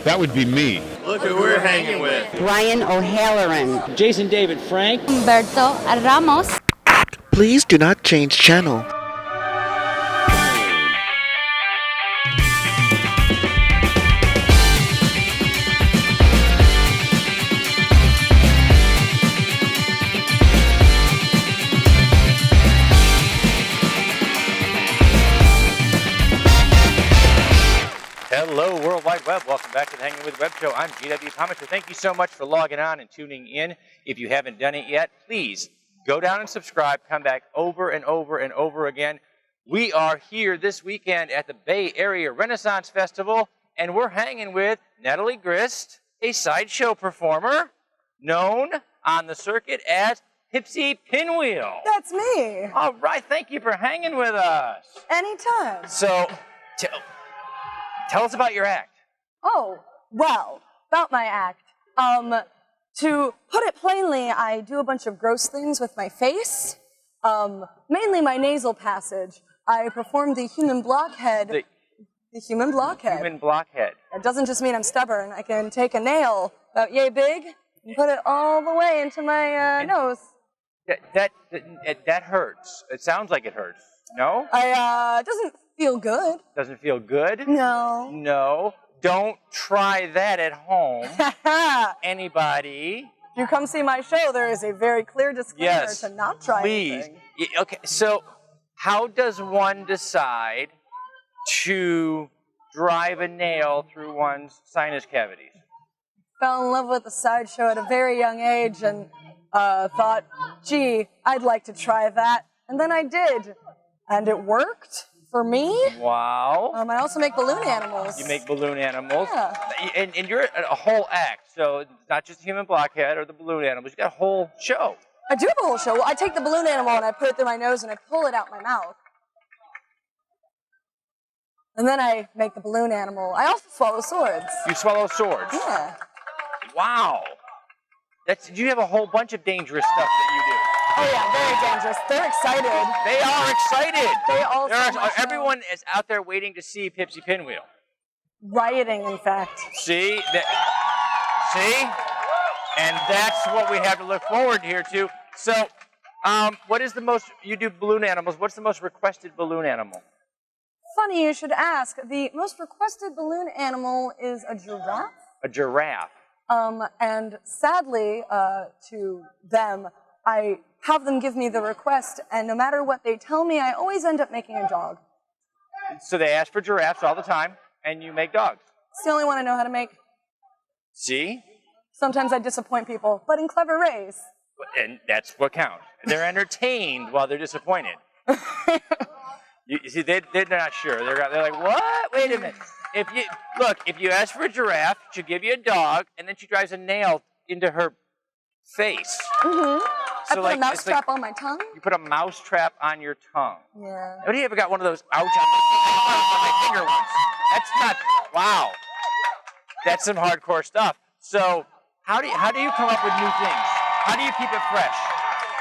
That would be me. Look who we're hanging with. Brian O'Halloran. Jason David Frank. Humberto Ramos. Please do not change channel. Hello, World Wide Web. Welcome back to the Hangin With Web Show. I'm GW Pomichter. Thank you so much for logging on and tuning in. If you haven't done it yet, please go down and subscribe. Come back over and over and over again. We are here this weekend at the Bay Area Renaissance Festival, and we're hanging with Natalie Grist, a SideShow performer known on the circuit as Pippsy Pinwheel. That's me. All right. Thank you for hanging with us. Anytime. So, tell us about your act. Oh, well, about my act. To put it plainly, I do a bunch of gross things with my face. Mainly my nasal passage. I perform the human blockhead. The human blockhead. Human blockhead. It doesn't just mean I'm stubborn. I can take a nail about yay big and put it all the way into my nose. That hurts. It sounds like it hurts. No? It doesn't feel good. Doesn't feel good? No. No. Don't try that at home. Anybody? If you come see my show, there is a very clear disclaimer to not try anything. Okay, so how does one decide to drive a nail through one's sinus cavities? Fell in love with the SideShow at a very young age and thought, gee, I'd like to try that. And then I did. And it worked. For me? Wow. I also make balloon animals. You make balloon animals? Yeah. And you're a whole act, so it's not just the human blockhead or the balloon animals. You got a whole show. I do have a whole show. I take the balloon animal and I put it through my nose and I pull it out my mouth. And then I make the balloon animal. I also swallow swords. You swallow swords? Yeah. Wow. You have a whole bunch of dangerous stuff that you do. Oh yeah, very dangerous. They're excited. They are excited. They all. Everyone is out there waiting to see Pippsy Pinwheel. Rioting, in fact. See? See? And that's what we have to look forward here to. So, what is the most, you do balloon animals, what's the most requested balloon animal? Funny you should ask. The most requested balloon animal is a giraffe. A giraffe. And sadly, to them, I have them give me the request, and no matter what they tell me, I always end up making a dog. So they ask for giraffes all the time, and you make dogs. It's the only one I know how to make. See? Sometimes I disappoint people, but in clever ways. And that's what counts. They're entertained while they're disappointed. You see, they're not sure. They're like, what? Wait a minute. If you ask for a giraffe, she'll give you a dog, and then she drives a nail into her face. Mm-hmm. So I put a mouse trap on my tongue. You put a mouse trap on your tongue. Yeah. Have you ever got one of those ouch on my finger once? That's not, wow. That's some hardcore stuff. So how do you come up with new things? How do you keep it fresh?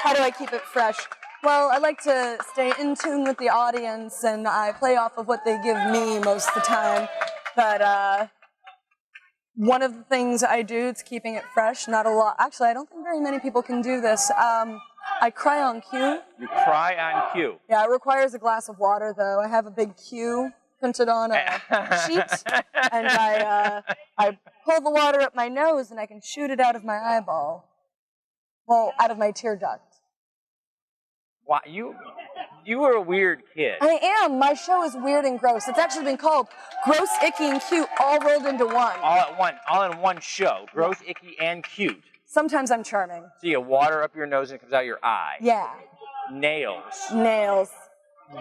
How do I keep it fresh? Well, I like to stay in tune with the audience, and I play off of what they give me most of the time. But one of the things I do is keeping it fresh. Not a lot. Actually, I don't think very many people can do this. I cry on cue. You cry on cue? Yeah, it requires a glass of water, though. I have a big cue printed on a sheet, and I pull the water up my nose, and I can shoot it out of my eyeball. Well, out of my tear duct. Wow, you were a weird kid. I am. My show is weird and gross. It's actually been called Gross, Icky, and Cute, all rolled into one. All in one show. Gross, icky, and cute. Sometimes I'm charming. So you water up your nose and it comes out your eye. Yeah. Nails. Nails.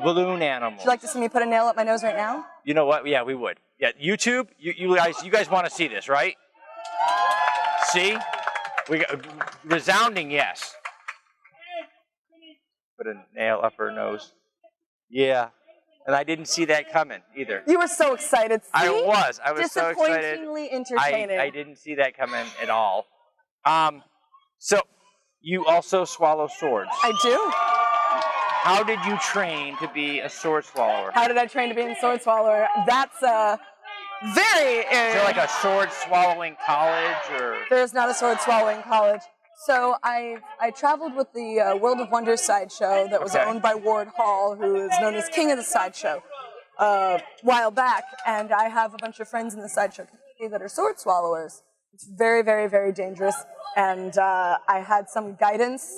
Balloon animals. Would you like to see me put a nail up my nose right now? You know what? Yeah, we would. Yeah, YouTube. You guys want to see this, right? See? We got resounding yes. Put a nail up her nose. Yeah. And I didn't see that coming either. You were so excited. See? I was so excited. Disappointingly entertaining. I didn't see that coming at all. So you also swallow swords. I do. How did you train to be a sword swallower? How did I train to be a sword swallower? That's very. Is there like a sword-swallowing college, or? There's not a sword-swallowing college. So I traveled with the World of Wonder sideshow that was owned by Ward Hall, who is known as King of the Sideshow, while back, and I have a bunch of friends in the sideshow community that are sword swallowers. It's very, very, very dangerous, and I had some guidance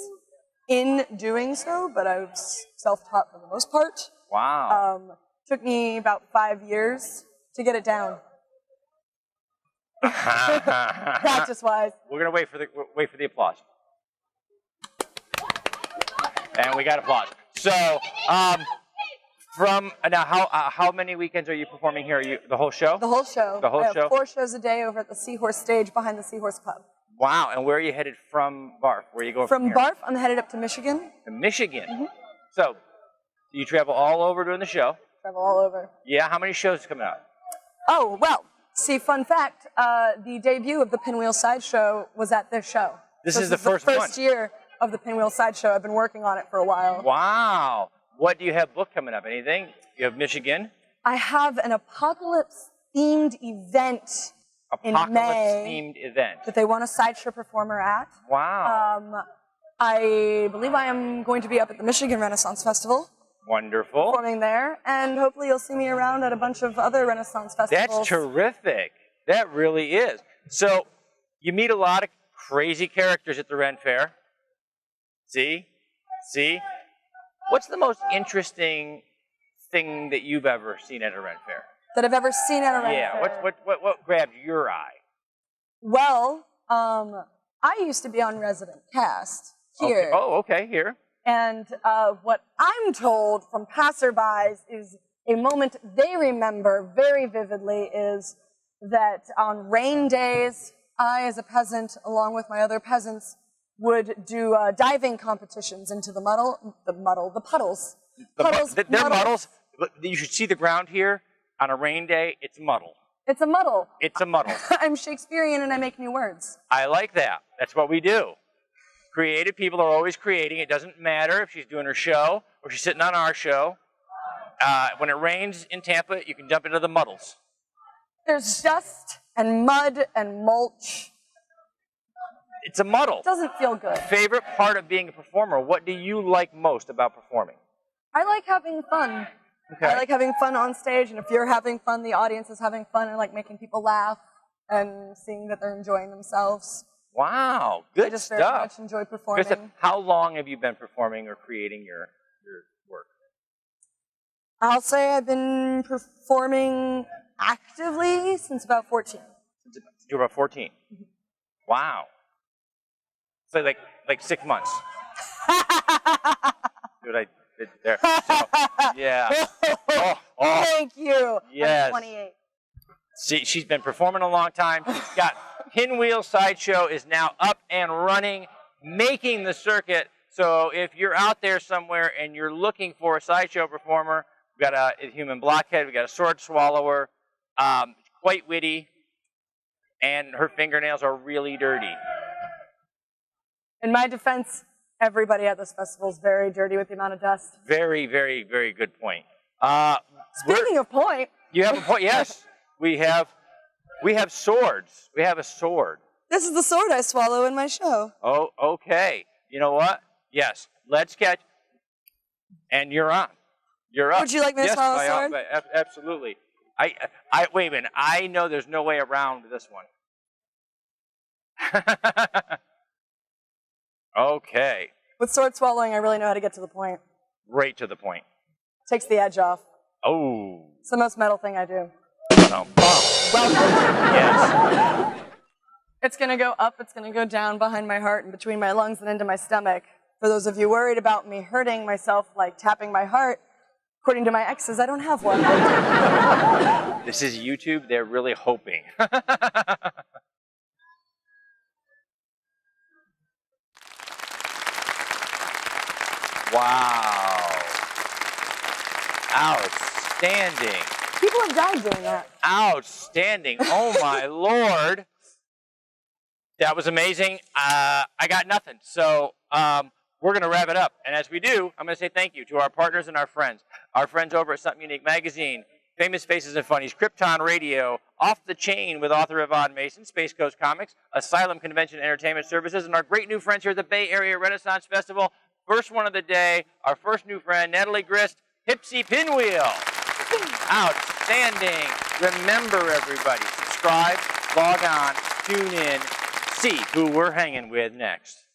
in doing so, but I was self-taught for the most part. Wow. Took me about 5 years to get it down. Practice-wise. We're gonna wait for the applause, and we got applause. So, from now, how many weekends are you performing here? Are you the whole show? The whole show. The whole I have show. 4 shows a day over at the Seahorse stage behind the Seahorse Pub. Wow. And where are you headed from B.A.R.F? Where are you going from here? B.A.R.F, I'm headed up to Michigan. To Michigan. So, you travel all over doing the show. Travel all over. Yeah. How many shows coming out? Oh, well, see, fun fact, the debut of the Pinwheel Sideshow was at this show. This So is the first one. first year of the Pinwheel Sideshow. I've been working on it for a while. Wow. What do you have booked coming up? Anything? You have Michigan? I have an apocalypse-themed event in May Apocalypse-themed event. that they want a sideshow performer at. Wow. I believe I am going to be up at the Michigan Renaissance Festival. Wonderful. Performing there, and hopefully you'll see me around at a bunch of other Renaissance festivals. That's terrific. That really is. So, you meet a lot of crazy characters at the Ren Fair. See? What's the most interesting thing that you've ever seen at a Ren Fair? That I've ever seen at a Ren Fair. Yeah, what grabbed your eye? Well, I used to be on resident cast here. Okay. Oh, okay, here. And what I'm told from passerbys is a moment they remember very vividly is that on rain days, I, as a peasant, along with my other peasants, would do diving competitions into the puddles. They're muddles. You should see the ground here. On a rain day, it's muddle. It's a muddle. It's a muddle. I'm Shakespearean and I make new words. I like that. That's what we do. Creative people are always creating. It doesn't matter if she's doing her show or she's sitting on our show. When it rains in Tampa, you can jump into the muddles. There's dust and mud and mulch. It's a muddle. It doesn't feel good. Favorite part of being a performer? What do you like most about performing? I like having fun. Okay. I like having fun on stage, and if you're having fun, the audience is having fun. I like making people laugh and seeing that they're enjoying themselves. Wow, good I just stuff. very much enjoy performing. Krista, how long have you been performing or creating your work? I'll say I've been performing actively since about 14. Since you were about 14. Wow. So like 6 months. See what I did there? So, yeah. Oh, Thank you. Yes. I'm 28. See, she's been performing a long time. She's got Pinwheel Sideshow is now up and running, making the circuit. So if you're out there somewhere and you're looking for a sideshow performer, we've got a human blockhead, we've got a sword swallower, quite witty, and her fingernails are really dirty. In my defense, everybody at this festival is very dirty with the amount of dust. Very, very, very good point. Speaking of point. You have a point, yes. We have swords. We have a sword. This is the sword I swallow in my show. Oh, okay. You know what? Yes. Let's catch. And you're on. You're up. Would you like me to swallow a sword? Absolutely. Wait a minute. I know there's no way around this one. Okay. With sword swallowing, I really know how to get to the point. Right to the point. Takes the edge off. Oh. It's the most metal thing I do. Yes. It's going to go up, it's going to go down behind my heart and between my lungs and into my stomach. For those of you worried about me hurting myself, like tapping my heart, according to my exes, I don't have one. This is YouTube. They're really hoping. Wow. Outstanding. People have died doing that. Outstanding. Oh, my Lord. That was amazing. I got nothing. So we're going to wrap it up. And as we do, I'm going to say thank you to our partners and our friends. Our friends over at Something Unique Magazine, Famous Faces and Funnies, Krypton Radio, Off the Chain with author Yvonne Mason, Space Coast Comics, Asylum Convention Entertainment Services, and our great new friends here at the Bay Area Renaissance Festival. First one of the day, our first new friend, Natalie Grist, Pippsy Pinwheel. Outstanding. Remember, everybody, subscribe, log on, tune in, see who we're hanging with next.